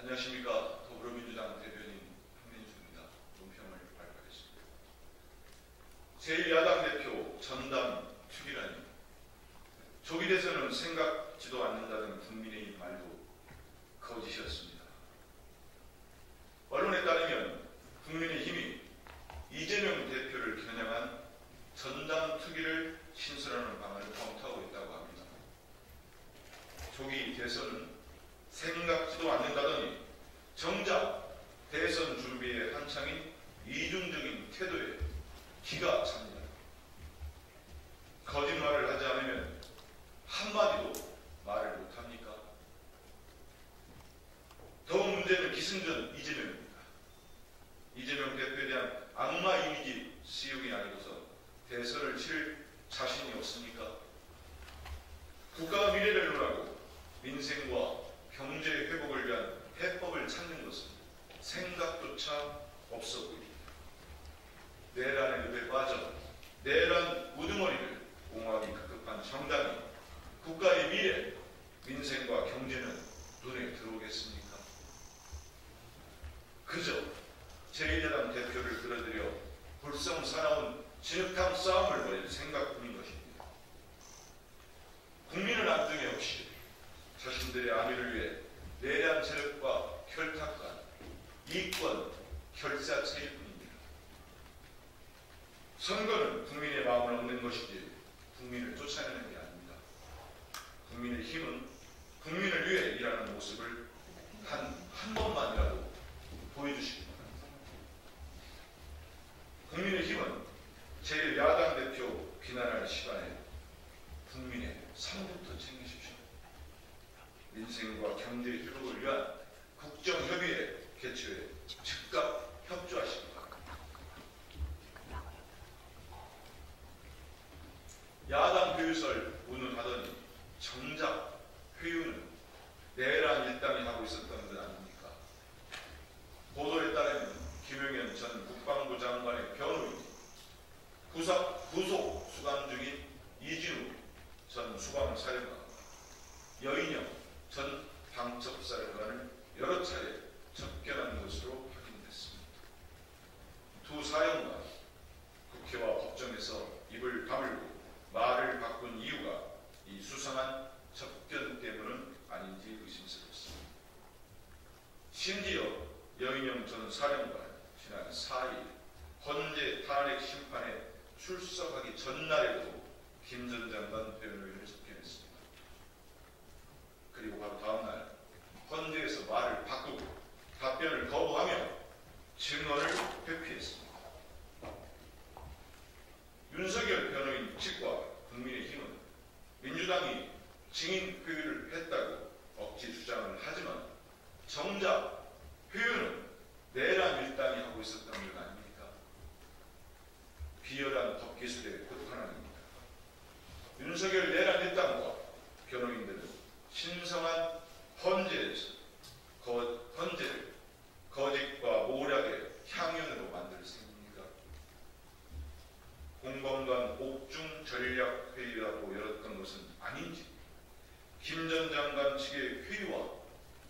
안녕하십니까. 더불어민주당 대변인 황민수입니다. 논평을 발표하겠습니다. 제1야당 대표 전담 특위라니 조기 대선은 생각지도 않는다는 국민의힘 말도 거짓이었습니다. 언론에 따르면 국민의힘이 이재명 대표를 겨냥한 전담 특위를 신설하는 방안을 검토하고 있다고 합니다. 조기 대선은 생각지도 않는다더니 정작 대선 준비에 한창인 이중적인 태도에 기가 찹니다. 거짓말을 하지 않으면 한마디도 말을 못합니까? 더욱 문제는 기승전 이재명입니다. 이재명 대표에 대한 악마 이미지 씌우기 아니고서 대선을 칠 자신이 없습니까? 국가 미래를 논하고 민생과 경제 회복을 위한 해법을 찾는 것은 생각조차 없어 보입니다. 내란의 늪에 빠져 내란 우두머리를 옹호하기 급급한 정당이 국가의 미래, 민생과 경제는 눈에 들어오겠습니까? 그저 제1야당 대표를 끌어들여 불성사나운 진흙탕 싸움을 벌일 생각뿐인 것입니다. 국민은 안중에 없이 자신들의 안위를 위해 내란 세력과 혈탁한 이권 결사체일 뿐입니다. 선거는 국민의 마음을 얻는 것이지 국민을 쫓아내는 게 아닙니다. 국민의 힘은 국민을 위해 일하는 모습을 한 번만이라도 보여주시기 바랍니다. 국민의 힘은 제1야당 대표 비난할 시간에 국민의 삶부터 챙기십시오. 민생과 경제 회복을 위한 국정협의회 개최에 즉각 협조하시기 바랍니다. 야당 회유설 운운하더니 정작 회유는 내란 일당이 하고 있었던 것 아닙니까? 보도에 따르면 김용현 전 국방부 장관의 변호인이 구속 수감 중인 이진우 전 수방사령관과 여인영 전 방첩사령관을 여러 차례 접견한 것으로 확인됐습니다. 두 사령관 국회와 법정에서 입을 다물고 말을 바꾼 이유가 이 수상한 접견 때문은 아닌지 의심스럽습니다. 심지어 여인영 전 사령관 지난 4일 헌재 탄핵 심판에 출석하기 전날에도 김 전 장관 변호인을 접견했습니다. 그리고 바로 다음날 헌재에서 말을 바꾸고 답변을 거부하며 증언을 회피했습니다. 윤석열 변호인 측과 국민의힘은 민주당이 증인 회유를 했다고 억지 주장을 하지만 정작 회유는 내란 일당이 하고 있었던 것 아닙니까? 비열한 법기술의 끝판왕입니다. 윤석열 내란 일당과 변호인들은 신성한 헌재에서 헌재를 거짓과 모략의 향연으로 만들 셈입니까? 공범간 옥중 전략회의라고 열었던 것은 아닌지, 김 전 장관 측의 회유와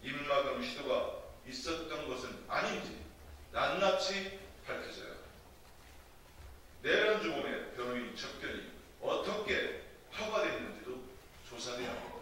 입막음 시도가 있었던 것은 아닌지 낱낱이 밝혀져야 합니다. 내란 주범의 변호인 접견이 어떻게 허가되었는지도 조사돼야 합니다.